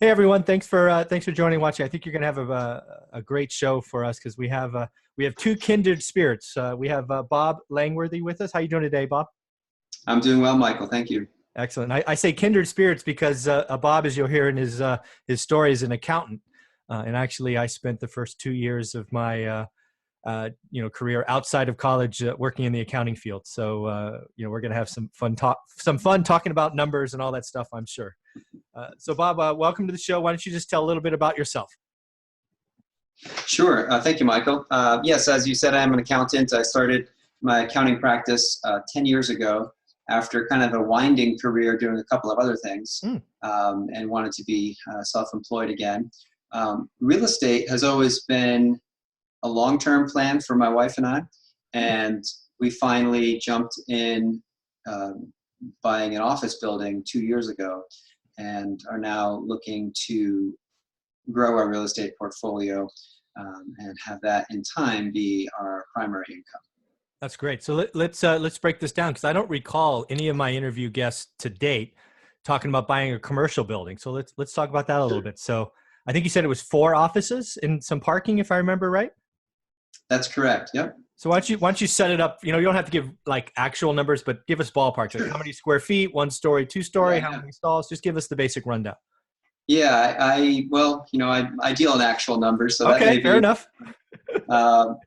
Hey everyone, thanks for joining and watching. I think you're going to have a great show for us because we have two kindred spirits. We have Bob Langworthy with us. How you doing today, Bob? I'm doing well, Michael. Thank you. Excellent. I say kindred spirits because Bob, as you'll hear in his story, is an accountant, and actually I spent the first 2 years of my career outside of college working in the accounting field. So we're going to have some fun talking about numbers and all that stuff, I'm sure. So Bob, welcome to the show. Why don't you just tell a little bit about yourself? Sure. Thank you, Michael. Yes, as you said, I'm an accountant. I started my accounting practice 10 years ago after kind of a winding career doing a couple of other things, Mm. and wanted to be self-employed again. Real estate has always been a long-term plan for my wife and I, and we finally jumped in buying an office building 2 years ago and are now looking to grow our real estate portfolio and have that in time be our primary income. That's great. So let's break this down because I don't recall any of my interview guests to date talking about buying a commercial building. So let's talk about that a little bit. So I think you said it was 4 offices and some parking, if I remember right. That's correct. Yep. So why don't you set it up? You don't have to give like actual numbers, but give us ballpark. Like Sure. how many square feet, 1 story, 2 story, Yeah, how yeah. many stalls? Just give us the basic rundown. Yeah, I deal in actual numbers, so that Okay, may fair be. enough. Um,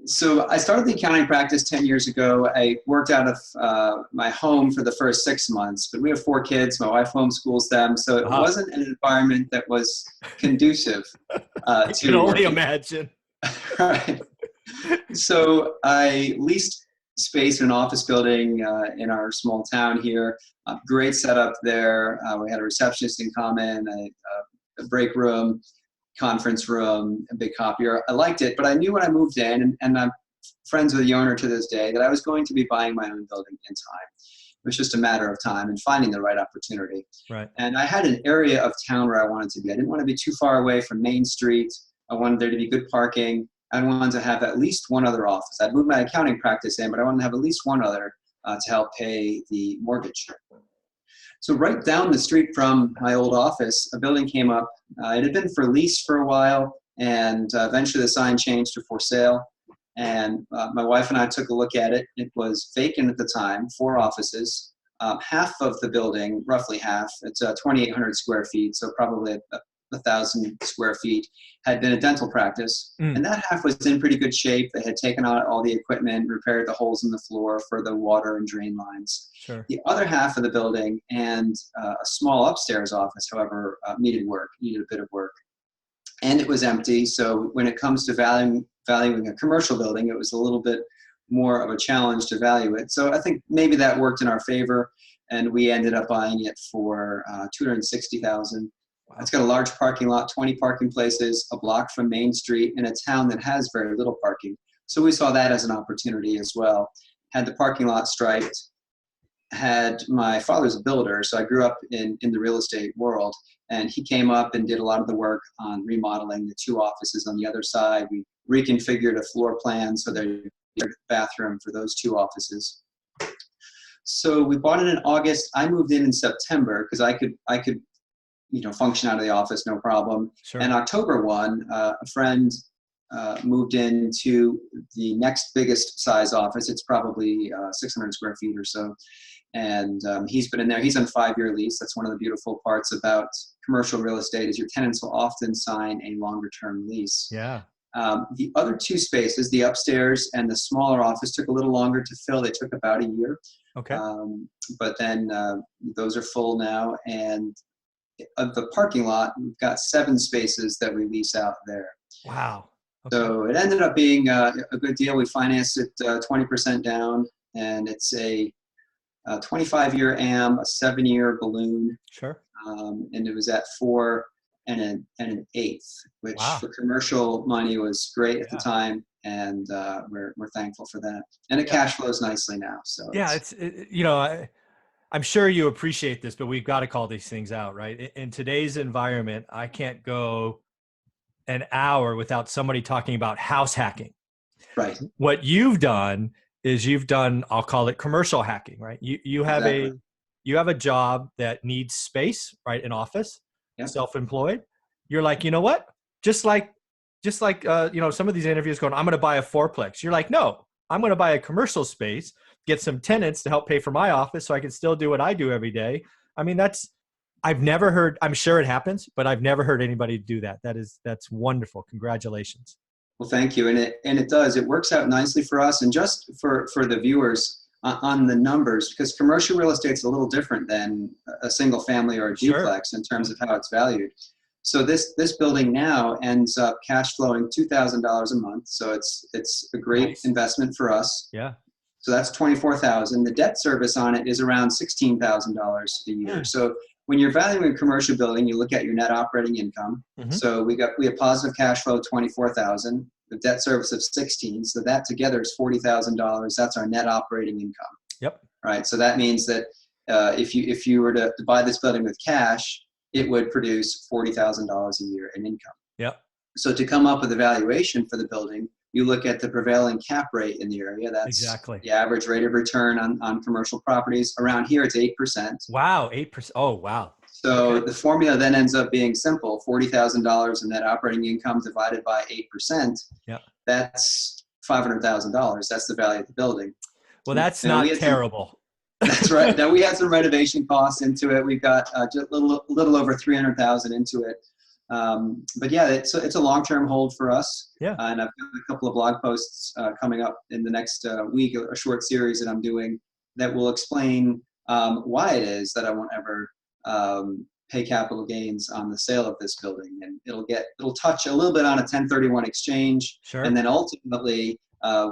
so I started the accounting practice 10 years ago. I worked out of my home for the first 6 months, but we have 4 kids. My wife homeschools them, so it Wow. wasn't an environment that was conducive I can to only working. imagine. Right. So I leased space in an office building in our small town here. Great setup there. We had a receptionist in common, a break room, conference room, a big copier. I liked it, but I knew when I moved in, and I'm friends with the owner to this day, that I was going to be buying my own building in time. It was just a matter of time and finding the right opportunity. Right. And I had an area of town where I wanted to be. I didn't want to be too far away from Main Street. I wanted there to be good parking. I wanted to have at least one other office. I'd moved my accounting practice in, but I wanted to have at least one other to help pay the mortgage. So right down the street from my old office, a building came up. It had been for lease for a while, and eventually the sign changed to for sale. And my wife and I took a look at it. It was vacant at the time, 4 offices. Half of the building, roughly half, it's 2,800 square feet, so probably 1,000 square feet, had been a dental practice. Mm, And that half was in pretty good shape. They had taken out all the equipment, repaired the holes in the floor for the water and drain lines. sure. The other half of the building and a small upstairs office, however, needed a bit of work. And it was empty. So when it comes to valuing a commercial building, it was a little bit more of a challenge to value it. So I think maybe that worked in our favor, and we ended up buying it for 260,000. Wow. It's got a large parking lot, 20 parking places, a block from Main Street, in a town that has very little parking. So we saw that as an opportunity as well. Had the parking lot striped. Had my father's a builder, so I grew up in the real estate world, and he came up and did a lot of the work on remodeling the 2 offices on the other side. We reconfigured a floor plan so there's a bathroom for those 2 offices. So we bought it in August. I moved in September because I could function out of the office no problem. Sure. And October 1, a friend moved into the next biggest size office. It's probably 600 square feet or so. And he's been in there. He's on a 5-year lease. That's one of the beautiful parts about commercial real estate is your tenants will often sign a longer term lease. Yeah. The other 2 spaces, the upstairs and the smaller office, took a little longer to fill. They took about a year. Okay. But then those are full now. And of the parking lot, we've got 7 spaces that we lease out there. Wow. Okay. So it ended up being a good deal. We financed it 20% down, and it's a 25-year AM, a 7-year balloon, Sure. and it was at 4 and an eighth, which Wow. for commercial money was great at the Yeah. time, and we're thankful for that. And it Yeah. cash flows nicely now, so Yeah. it's I'm sure you appreciate this, but we've got to call these things out, right? In today's environment, I can't go an hour without somebody talking about house hacking. right. What you've done is I'll call it commercial hacking, right? You have Exactly. a job that needs space, right? An office. Yep. self-employed, you're like, you know what? Just like, some of these interviews going, I'm going to buy a fourplex. You're like, no, I'm going to buy a commercial space, get some tenants to help pay for my office so I can still do what I do every day. I mean, I've never heard, I'm sure it happens, but I've never heard anybody do that. That's wonderful. Congratulations. Well, thank you. And it does. It works out nicely for us. And just for the viewers on the numbers, because commercial real estate is a little different than a single family or a duplex in terms of how it's valued. So this building now ends up cash flowing $2,000 a month. So it's a great investment for us. Yeah. So that's $24,000. The debt service on it is around $16,000 a year. So when you're valuing a commercial building, you look at your net operating income. So we have positive cash flow, $24,000, the debt service of $16,000. So that together is $40,000. That's our net operating income. Yep. Right. So that means that if you were to buy this building with cash, it would produce $40,000 a year in income. Yep. So to come up with a valuation for the building, you look at the prevailing cap rate in the area. That's exactly the average rate of return on commercial properties. Around here, it's 8%. Wow, 8%. Oh, wow. So the formula then ends up being simple: $40,000 in net operating income divided by 8%. Yeah. That's $500,000. That's the value of the building. Well, that's not terrible. That's right. Now we had some renovation costs into it. We've got just a little over $300,000 into it. But yeah, it's a long-term hold for us. Yeah. And I've got a couple of blog posts coming up in the next week, a short series that I'm doing that will explain why it is that I won't ever pay capital gains on the sale of this building. And it'll touch a little bit on a 1031 exchange. Sure. And then ultimately,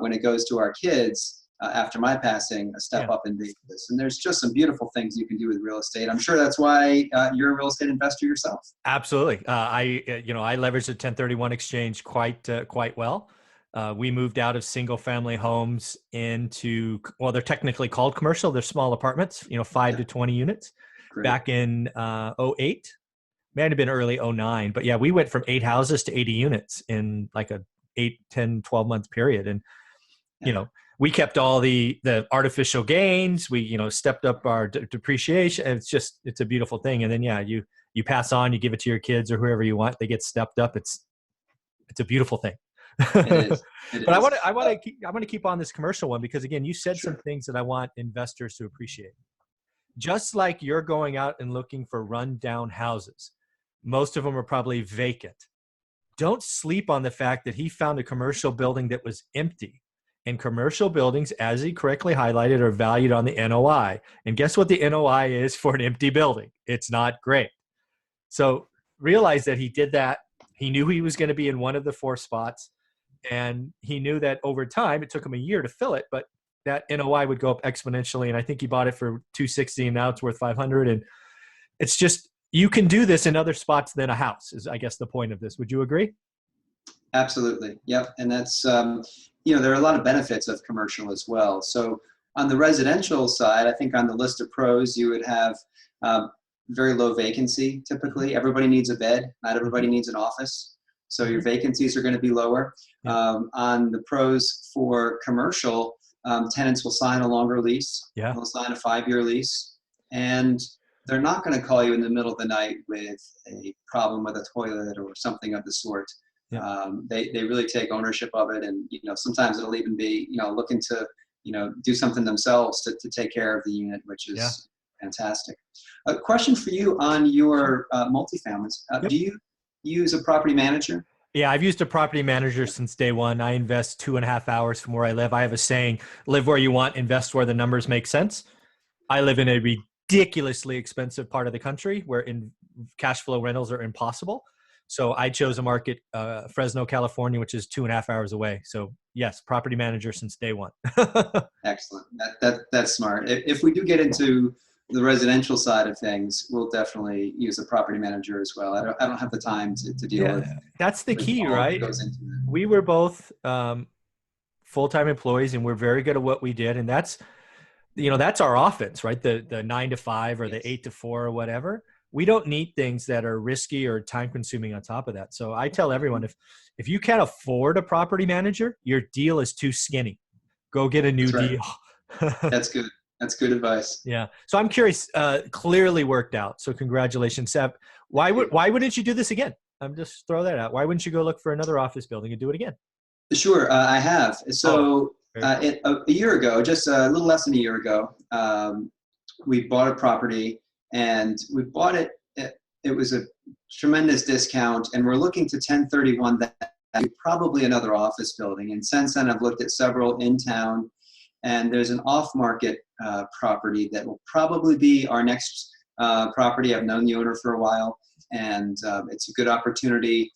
when it goes to our kids, after my passing, a step up in basis. And there's just some beautiful things you can do with real estate. I'm sure that's why you're a real estate investor yourself. Absolutely. I leveraged the 1031 exchange quite well. We moved out of single family homes into, well, they're technically called commercial. They're small apartments, 5 to 20 units. Great. Back in 08, might have been early 09. But yeah, we went from 8 houses to 80 units in like a 8, 10, 12 month period. And, we kept all the artificial gains. We, stepped up our depreciation. And it's a beautiful thing. And then, you pass on, you give it to your kids or whoever you want. They get stepped up. It's a beautiful thing. It is. But I want to keep on this commercial one because again, you said some things that I want investors to appreciate. Just like you're going out and looking for rundown houses, most of them are probably vacant. Don't sleep on the fact that he found a commercial building that was empty. And commercial buildings, as he correctly highlighted, are valued on the NOI. And guess what the NOI is for an empty building? It's not great. So realize that he did that. He knew he was going to be in one of the 4 spots. And he knew that over time, it took him a year to fill it, but that NOI would go up exponentially. And I think he bought it for $260 and now it's worth $500. And it's just, you can do this in other spots than a house is, I guess, the point of this. Would you agree? Absolutely. Yep. And that's, there are a lot of benefits of commercial as well. So on the residential side, I think on the list of pros, you would have very low vacancy. Typically, everybody needs a bed. Not everybody needs an office. So your vacancies are going to be lower. On the pros for commercial, tenants will sign a longer lease. Yeah. They'll sign a 5-year lease. And they're not going to call you in the middle of the night with a problem with a toilet or something of the sort. Yeah. They really take ownership of it. And, sometimes it'll even be, looking to, do something themselves to take care of the unit, which is fantastic. A question for you on your multifamilies. Do you use a property manager? Yeah, I've used a property manager since day one. I invest 2.5 hours from where I live. I have a saying, live where you want, invest where the numbers make sense. I live in a ridiculously expensive part of the country where cash flow rentals are impossible. So I chose a market, Fresno, California, which is 2.5 hours away. So yes, property manager since day one. Excellent. That's smart. If we do get into the residential side of things, we'll definitely use a property manager as well. I don't have the time to deal with. That's the key, right? We were both full-time employees and we're very good at what we did. And that's our offense, right? The 9 to 5 or the 8 to 4 or whatever. We don't need things that are risky or time consuming on top of that. So I tell everyone, if you can't afford a property manager, your deal is too skinny. Go get a new deal. That's good. That's good advice. Yeah. So I'm curious, clearly worked out. So congratulations, Seb. Why wouldn't you do this again? I'm just throw that out. Why wouldn't you go look for another office building and do it again? Sure, I have. Oh, So very cool. a year ago, just a little less than a year ago, we bought a property, and we bought it. It was a tremendous discount, and we're looking to 1031 that probably another office building. And since then, I've looked at several in town, and there's an off-market property that will probably be our next property. I've known the owner for a while, and it's a good opportunity.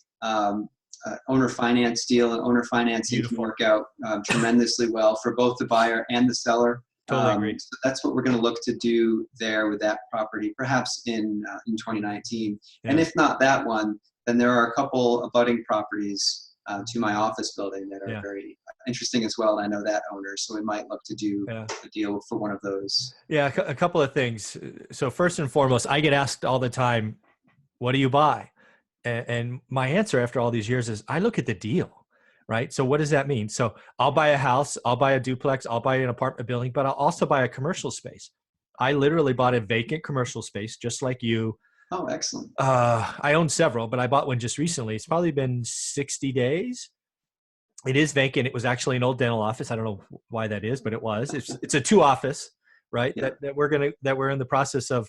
Owner finance deal, and owner financing can work out tremendously well for both the buyer and the seller. Totally agree. So that's what we're going to look to do there with that property, perhaps in 2019. Yeah. And if not that one, then there are a couple abutting properties to my office building that are very interesting as well. And I know that owner, so we might look to do a deal for one of those. Yeah, a couple of things. So first and foremost, I get asked all the time, what do you buy? And my answer after all these years is I look at the deal, right? So what does that mean? So I'll buy a house, I'll buy a duplex, I'll buy an apartment building, but I'll also buy a commercial space. I literally bought a vacant commercial space, just like you. Oh, excellent. I own several, but I bought one just recently. It's probably been 60 days. It is vacant. It was actually an old dental office. I don't know why that is, but it was. It's a 2-office, right? Yeah. That we're in the process of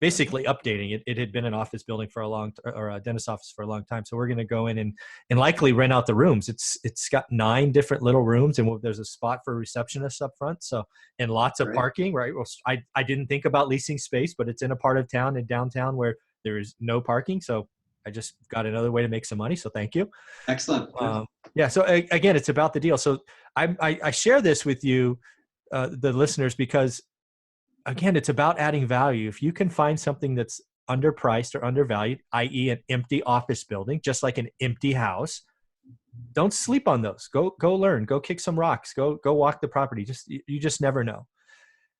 basically updating it. It had been an office building for or a dentist office for a long time. So we're going to go in and likely rent out the rooms. It's got 9 different little rooms, and there's a spot for receptionists up front. So, and lots of parking, right? Well, I didn't think about leasing space, but it's in a part of town in downtown where there is no parking. So I just got another way to make some money. So thank you. Excellent. Yeah. So again, it's about the deal. So I share this with you, the listeners, because again, it's about adding value. If you can find something that's underpriced or undervalued, i.e. an empty office building, just like an empty house, don't sleep on those. Go learn, go kick some rocks, go walk the property. You just never know.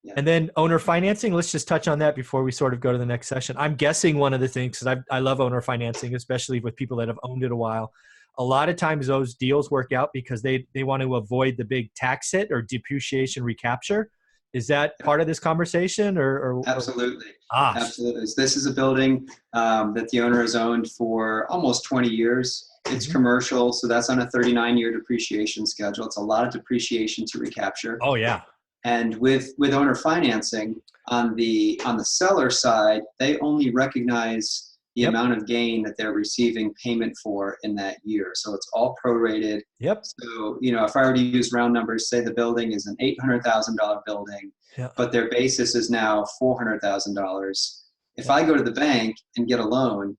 Yeah. And then owner financing, let's just touch on that before we sort of go to the next session. I'm guessing one of the things, because I love owner financing, especially with people that have owned it a while. A lot of times those deals work out because they want to avoid the big tax hit or depreciation recapture. Is that part of this conversation or? Absolutely. Absolutely. So this is a building that the owner has owned for almost 20 years. It's commercial, so that's on a 39-year depreciation schedule. It's a lot of depreciation to recapture. Oh, yeah. And with owner financing, on the seller side, they only recognize the amount of gain that they're receiving payment for in that year. So it's all prorated. Yep. So, if I were to use round numbers, say the building is an $800,000 building, but their basis is now $400,000. If I go to the bank and get a loan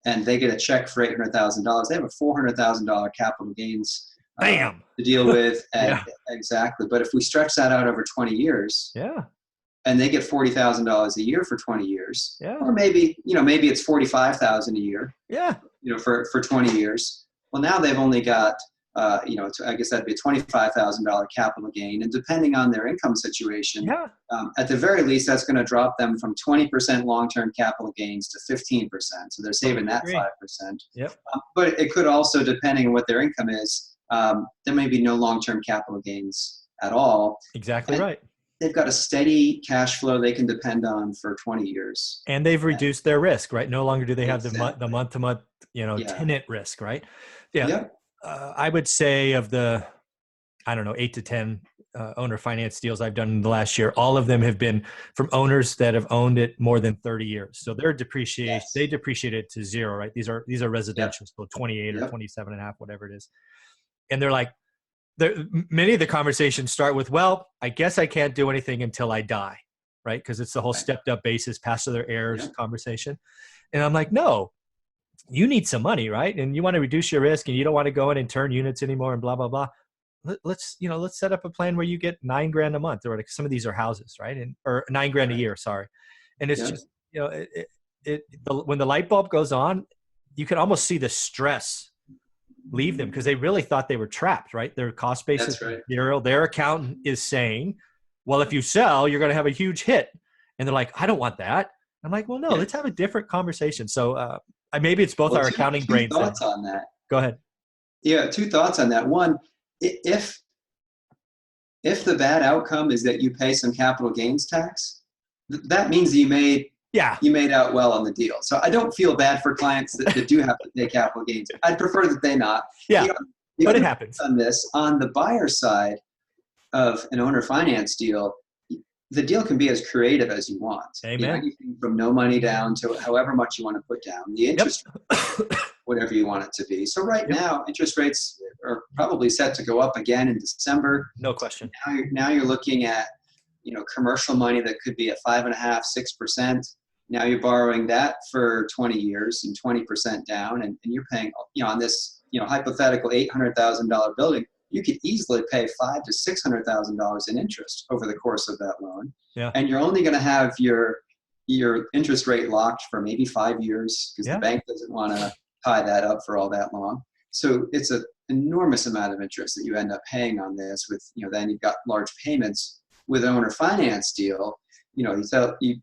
and they get a check for $800,000, they have a $400,000 capital gains to deal with. Exactly. But if we stretch that out over 20 years, and they get $40,000 a year for 20 years, or maybe it's $45,000 a year, for 20 years. Well, now they've only got, I guess that'd be a $25,000 capital gain. And depending on their income situation, at the very least, that's going to drop them from 20% long-term capital gains to 15%. So they're saving that 5%. But it could also, depending on what their income is, there may be no long-term capital gains at all. Exactly right. They've got a steady cash flow they can depend on for 20 years. And they've reduced their risk, right? No longer do they have the month-to-month, tenant risk, right? I would say of the, 8 to 10 owner finance deals I've done in the last year, all of them have been from owners that have owned it more than 30 years. So their depreciation, they depreciate it to zero, right? These are residential, so 28 or 27 and a half, whatever it is. And they're like, many of the conversations start with, well, I guess I can't do anything until I die, right? Because it's the whole stepped up basis, pass to their heirs conversation. And I'm like, no, you need some money, right? And you want to reduce your risk and you don't want to go in and turn units anymore and blah, blah, blah. Let's set up a plan where you get $9,000 a month, or like some of these are houses, right? Or $9,000 a year, sorry. And it's just, when the light bulb goes on, you can almost see the stress leave them because they really thought they were trapped, right? Their cost base is zero. Their accountant is saying, well, if you sell, you're going to have a huge hit. And they're like, I don't want that. I'm like, well, no, let's have a different conversation. So maybe it's both our accounting brains. Two thoughts on that. Go ahead. Yeah, 2 thoughts on that. One, if if the bad outcome is that you pay some capital gains tax, that means that Yeah. you made out well on the deal. So I don't feel bad for clients that do have to pay capital gains. I'd prefer that they not. Yeah. The But it other happens. on this, on the buyer side of an owner finance deal, the deal can be as creative as you want. Amen. Anything from no money down to however much you want to put down. The interest, whatever you want it to be. So right now, interest rates are probably set to go up again in December. No question. Now you're looking at, commercial money that could be at 5.5%, 6%. Now you're borrowing that for 20 years and 20% down, and you're paying, on this, hypothetical $800,000 building, you could easily pay $500,000 to $600,000 in interest over the course of that loan. Yeah. And you're only going to have your interest rate locked for maybe 5 years because the bank doesn't want to tie that up for all that long. So it's an enormous amount of interest that you end up paying on this with, then you've got large payments. With an owner finance deal, you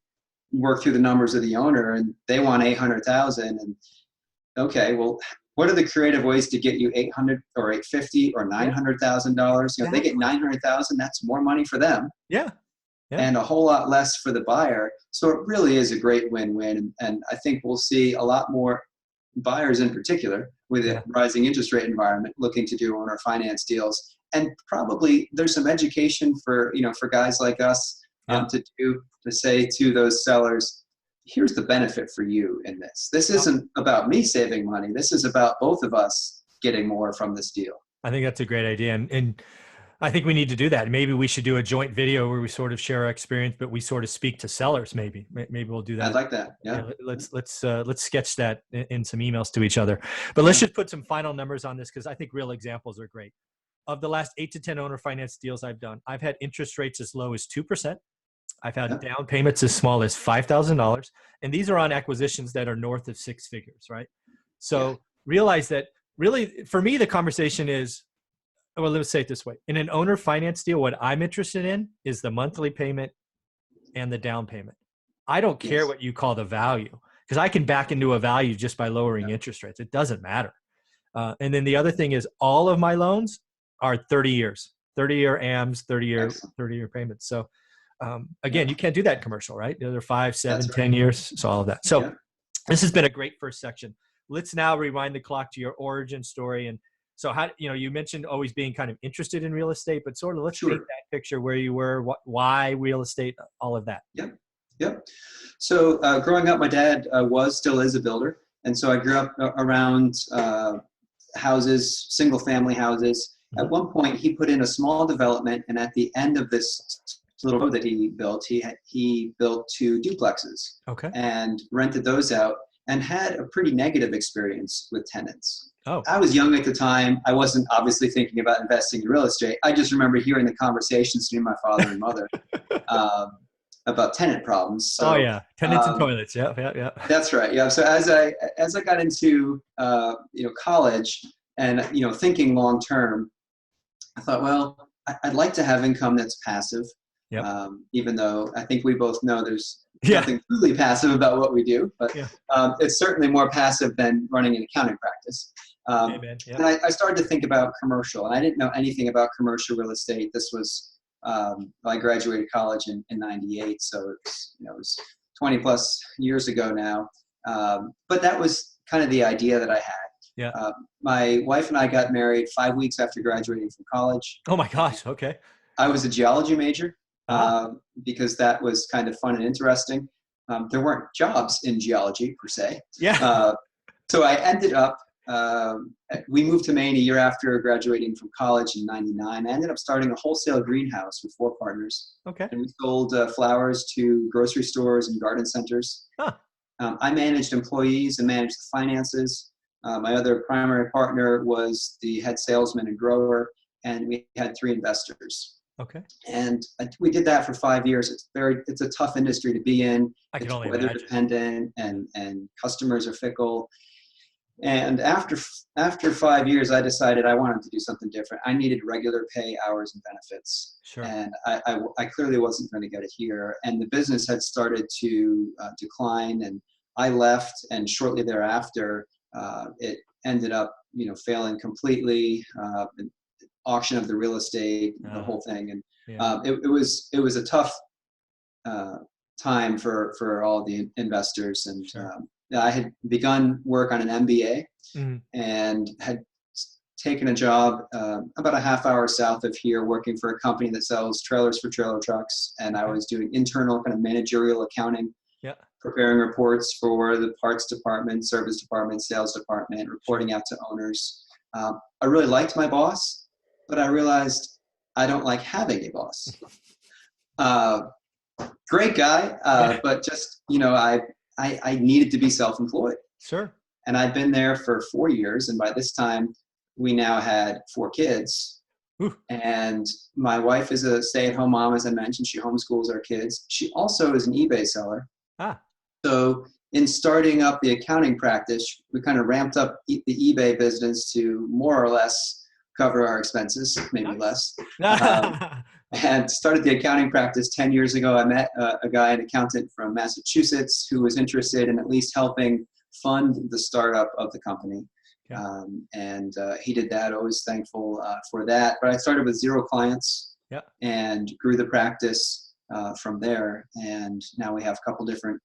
work through the numbers of the owner and they want 800,000, and okay, well, what are the creative ways to get you 800 or 850 or $900,000? If they get 900,000, that's more money for them. Yeah. And a whole lot less for the buyer. So it really is a great win-win. And I think we'll see a lot more buyers in particular with a rising interest rate environment looking to do owner finance deals. And probably there's some education for guys like us to say to those sellers, here's the benefit for you in this. This isn't about me saving money. This is about both of us getting more from this deal. I think that's a great idea. And I think we need to do that. Maybe we should do a joint video where we sort of share our experience, but we sort of speak to sellers. Maybe we'll do that. I'd like that. Yeah. Let's sketch that in some emails to each other. But let's just put some final numbers on this because I think real examples are great. Of the last 8 to 10 owner finance deals I've done, I've had interest rates as low as 2%. I've had down payments as small as $5,000. And these are on acquisitions that are north of 6 figures, right? So realize that really, for me, the conversation is, well, let's say it this way. In an owner finance deal, what I'm interested in is the monthly payment and the down payment. I don't care what you call the value because I can back into a value just by lowering interest rates. It doesn't matter. And then the other thing is all of my loans are 30 years, 30-year AMs, 30-year payments. So again, you can't do that in commercial, right? They're 5, 7, 10 years. So all of that. So this has been a great first section. Let's now rewind the clock to your origin story. And so how, you mentioned always being kind of interested in real estate, but sort of let's paint that picture where you were, why real estate, all of that. Yep. So growing up, my dad still is a builder. And so I grew up around houses, single family houses. At one point, he put in a small development, and at the end of this little road that he built, he built 2 duplexes and rented those out and had a pretty negative experience with tenants. I was young at the time. I wasn't obviously thinking about investing in real estate. I just remember hearing the conversations between my father and mother about tenant problems. So, tenants and toilets. Yeah. That's right. Yeah. So as I got into college and thinking long term, I thought, well, I'd like to have income that's passive. Even though I think we both know there's nothing truly passive about what we do, but it's certainly more passive than running an accounting practice. And I started to think about commercial, and I didn't know anything about commercial real estate. This was, I graduated college in 98. So it was 20 plus years ago now. But that was kind of the idea that I had. My wife and I got married 5 weeks after graduating from college. Oh my gosh. Okay. I was a geology major because that was kind of fun and interesting. There weren't jobs in geology per se. So I ended up, we moved to Maine a year after graduating from college in 99. I ended up starting a wholesale greenhouse with 4 partners. And we sold flowers to grocery stores and garden centers. I managed employees and managed the finances. My other primary partner was the head salesman and grower, and we had 3 investors. And we did that for 5 years. It's a tough industry to be in. It's weather dependent, and customers are fickle. And after 5 years, I decided I wanted to do something different. I needed regular pay, hours, and benefits. And I clearly wasn't going to get it here. And the business had started to decline, and I left. And shortly thereafter, it ended up, failing completely. Auction of the real estate, the whole thing. And Yeah. It was a tough time for all the investors, and Sure. I had begun work on an MBA Mhm. and had taken a job about a half hour south of here, working for a company that sells trailers for trailer trucks, and I Okay. was doing internal kind of managerial accounting, Yeah. preparing reports for the parts department, service department, sales department, Sure. reporting out to owners. I really liked my boss, but I realized I don't like having a boss. Uh, Great guy, Yeah. but just I needed to be self-employed, Sure. and I'd been there for 4 years, and by this time we now had 4 kids. Ooh. And my wife is a stay-at-home mom, as I mentioned. She homeschools our kids. She also is an eBay seller. Ah. So in starting up the accounting practice, we kind of ramped up the eBay business to more or less cover our expenses, maybe Nice. less. Um, and started the accounting practice 10 years ago. I met a guy, an accountant from Massachusetts, who was interested in at least helping fund the startup of the company. Yeah. And he did that. Always thankful for that. But I started with 0 clients Yeah. and grew the practice from there. And now we have a couple different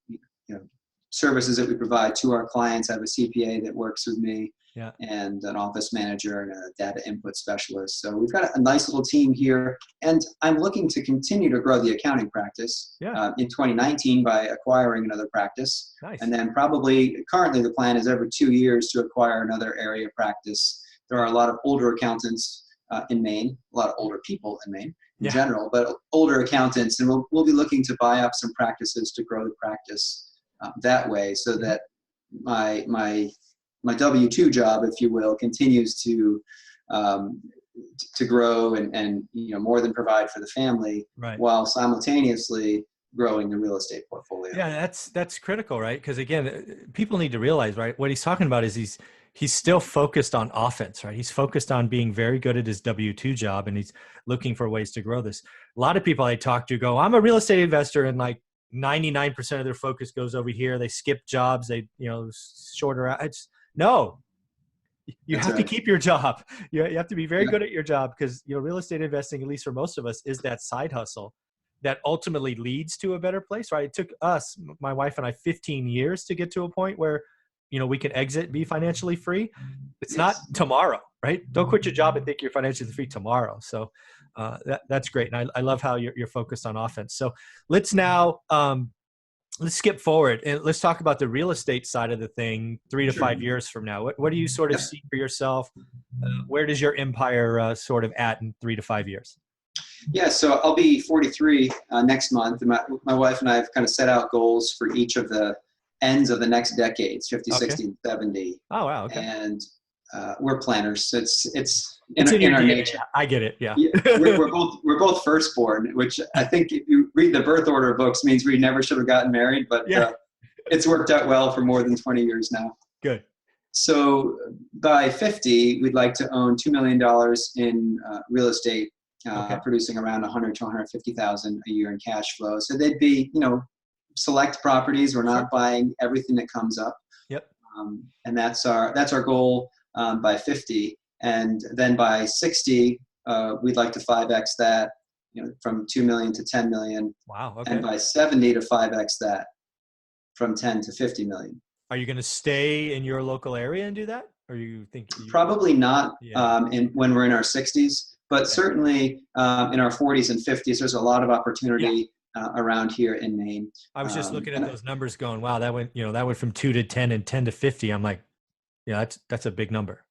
services that we provide to our clients. I have a CPA that works with me, Yeah. and an office manager and a data input specialist. So we've got a nice little team here, and I'm looking to continue to grow the accounting practice Yeah. in 2019 by acquiring another practice. Nice. And then currently the plan is every 2 years to acquire another area practice. There are a lot of older accountants in Maine, a lot of older people in Maine in Yeah. general, but older accountants, and we'll be looking to buy up some practices to grow the practice that way, so that my W-2 job, if you will, continues to grow and more than provide for the family, Right. while simultaneously growing the real estate portfolio. Yeah, that's critical, right? Because again, people need to realize, right? What he's talking about is he's still focused on offense, right? He's focused on being very good at his W-2 job, and he's looking for ways to grow this. A lot of people I talk to go, "I'm a real estate investor," and like 99% of their focus goes over here. They skip jobs. They shorter. No. You That's have to right. keep your job. You have to be very Yeah. good at your job, because real estate investing, at least for most of us, is that side hustle that ultimately leads to a better place, right? It took us, my wife and I, 15 years to get to a point where we can exit and be financially free. It's not Yes. tomorrow, right? Don't quit your job and think you're financially free tomorrow. So that's great, and I love how you're focused on offense. So let's now let's skip forward and let's talk about the real estate side of the thing 3 to Sure. 5 years from now. What do you sort of Yep. see for yourself? Where does your empire sort of at in 3 to 5 years? Yeah, so I'll be 43 next month. And my wife and I have kind of set out goals for each of the ends of the next decades, 50, Okay. 60, and 70. Oh, wow. Okay. And we're planners. So it's It's in in your our DNA. nature. I get it. Yeah. Yeah, we're both firstborn, which I think if you read the birth order books means we never should have gotten married, but Yeah. it's worked out well for more than 20 years now. Good. So by 50, we'd like to own $2 million in real estate, Okay. producing around 100 to 150,000 a year in cash flow. So they'd be, select properties. We're not Sure. buying everything that comes up. Yep. And that's our goal by 50. And then by 60, we'd like to 5x that, from 2 million to 10 million. Wow. Okay. And by 70 to 5x that, from 10 to 50 million. Are you going to stay in your local area and do that? Or you think Probably not Yeah. when we're in our 60s, but certainly in our 40s and 50s, there's a lot of opportunity around here in Maine. I was just looking at those numbers going, wow, that went from 2 to 10 and 10 to 50. I'm like, yeah, that's a big number.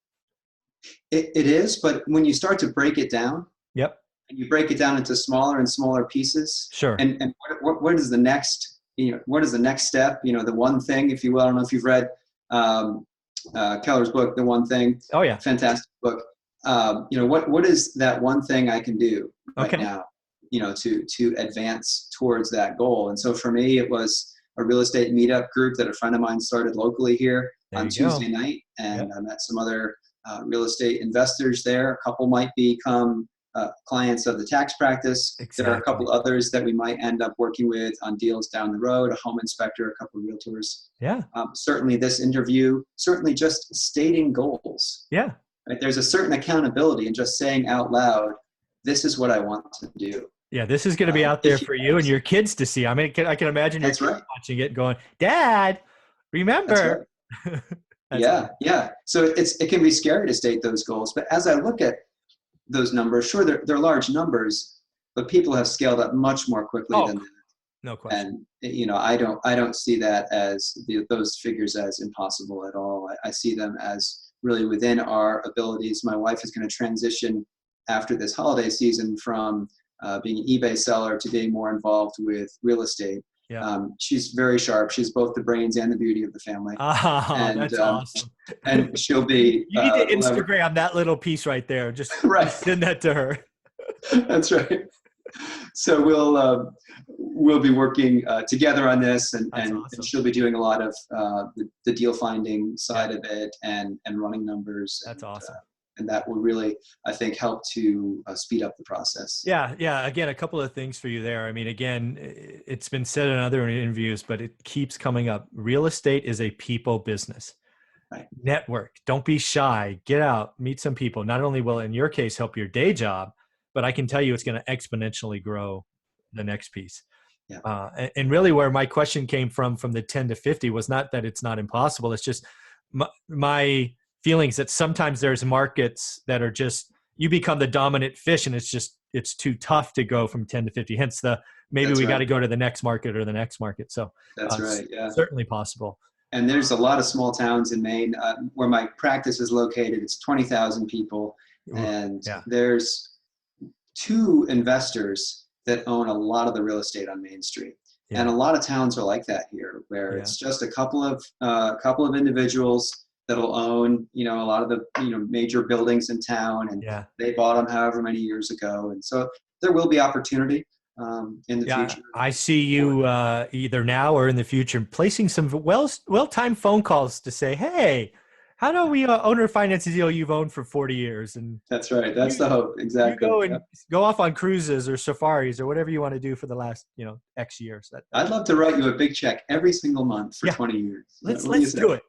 It is, but when you start to break it down, Yep. and you break it down into smaller and smaller pieces, Sure. and what is the next, what is the next step? The one thing, if you will. I don't know if you've read Keller's book, The One Thing. Oh yeah. Fantastic book. What is that one thing I can do right Okay. now, to advance towards that goal? And so for me, it was a real estate meetup group that a friend of mine started locally here There on you go. Tuesday night, and Yep. I met some other real estate investors there. A couple might become clients of the tax practice. There are a couple others that we might end up working with on deals down the road, a home inspector, a couple of realtors. Yeah. Certainly this interview, certainly just stating goals. Yeah. Right? There's a certain accountability in just saying out loud, this is what I want to do. Yeah, this is going to be out there If you, for you and your kids to see. I mean, I can imagine your that's kids right. watching it and going, Dad, That's remember. right. That's Yeah, yeah. So it can be scary to state those goals, but as I look at those numbers, sure, they're large numbers, but people have scaled up much more quickly Oh, than that. no question. And I don't see that as those figures as impossible at all. I see them as really within our abilities. My wife is going to transition after this holiday season from being an eBay seller to being more involved with real estate. Yeah. She's very sharp. She's both the brains and the beauty of the family, Oh, and that's awesome. and she'll be You need to lever- Instagram that little piece right there. right. Just send that to her. That's right. So we'll be working together on this, and Awesome. she'll be doing a lot of the deal finding side of it and running numbers. That's awesome. And that will really, I think, help to speed up the process. Yeah. Again, a couple of things for you there. I mean, again, it's been said in other interviews, but it keeps coming up. Real estate is a people business. Right. Network. Don't be shy. Get out. Meet some people. Not only will, in your case, help your day job, but I can tell you it's going to exponentially grow the next piece. Yeah. And really where my question came from the 10 to 50 was not that it's not impossible. It's just my feelings that sometimes there's markets that are just, you become the dominant fish and it's too tough to go from 10 to 50. Hence maybe That's we right. got to go to the next market or the next market. So That's right. Yeah. Certainly possible. And there's a lot of small towns in Maine where my practice is located. It's 20,000 people. And there's 2 investors that own a lot of the real estate on Main Street. Yeah. And a lot of towns are like that here, where it's just a couple of individuals that'll own, a lot of the, major buildings in town, and they bought them however many years ago. And so there will be opportunity in the future. I see you either now or in the future placing some well-timed phone calls to say, hey, how do we owner finance a deal you've owned for 40 years? And that's right. That's the hope. Exactly. You go off on cruises or safaris or whatever you want to do for the last, X years. I'd love to write you a big check every single month for 20 years. Let's do it.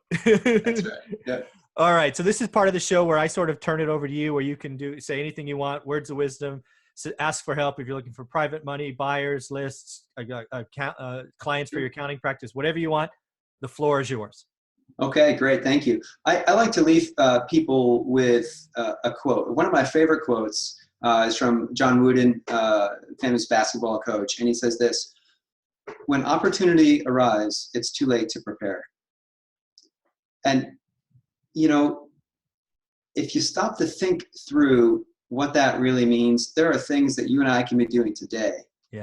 That's right. Yeah. All right. So this is part of the show where I sort of turn it over to you, where you can say anything you want, words of wisdom. So ask for help if you're looking for private money, buyers, lists, clients for your accounting practice, whatever you want. The floor is yours. Okay, great. Thank you. I like to leave people with a quote. One of my favorite quotes is from John Wooden, famous basketball coach. And he says this: when opportunity arrives, it's too late to prepare. And, if you stop to think through what that really means, there are things that you and I can be doing today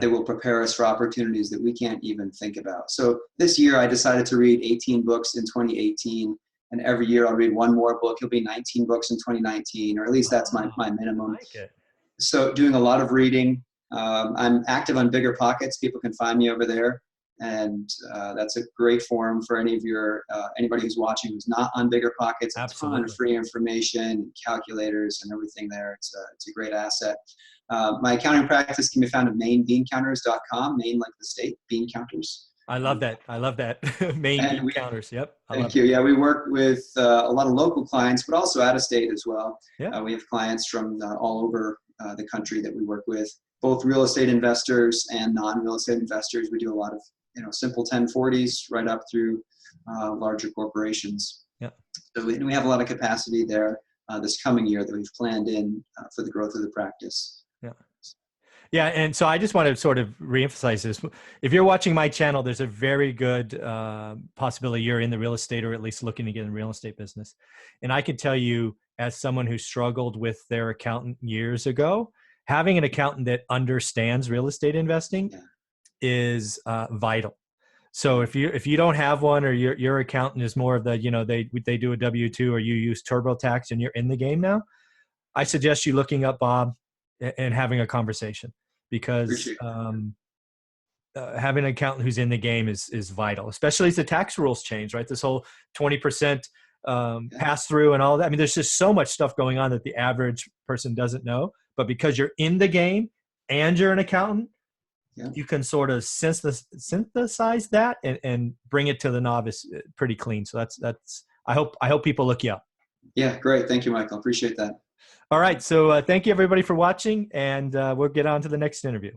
that will prepare us for opportunities that we can't even think about. So this year I decided to read 18 books in 2018, and every year I'll read one more book. It'll be 19 books in 2019, or at least that's my minimum. I like it. So doing a lot of reading. I'm active on Bigger Pockets. People can find me over there. And that's a great forum for anybody who's watching who's not on Bigger Pockets. Absolutely. A ton of free information, calculators, and everything there. It's a great asset. My accounting practice can be found at mainbeancounters.com. Maine like the state, bean counters. I love that. Maine bean counters. Yep. Thank you. Yeah, we work with a lot of local clients, but also out of state as well. Yeah. We have clients from all over the country that we work with, both real estate investors and non-real estate investors. We do a lot of simple 1040s right up through larger corporations. Yeah. So we have a lot of capacity there this coming year that we've planned in for the growth of the practice. Yeah. And so I just want to sort of reemphasize this. If you're watching my channel, there's a very good possibility you're in the real estate, or at least looking to get in the real estate business. And I can tell you, as someone who struggled with their accountant years ago, having an accountant that understands real estate investing is vital. So if you don't have one, or your accountant is more of the, they do a W-2, or you use TurboTax and you're in the game now, I suggest you looking up Bob and having a conversation, because having an accountant who's in the game is vital, especially as the tax rules change, right? This whole 20% pass through and all that. I mean, there's just so much stuff going on that the average person doesn't know, but because you're in the game and you're an accountant, you can sort of synthesize that and bring it to the novice pretty clean. So that's I hope people look you up. Yeah, great. Thank you, Michael. Appreciate that. All right. So thank you everybody for watching, and we'll get on to the next interview.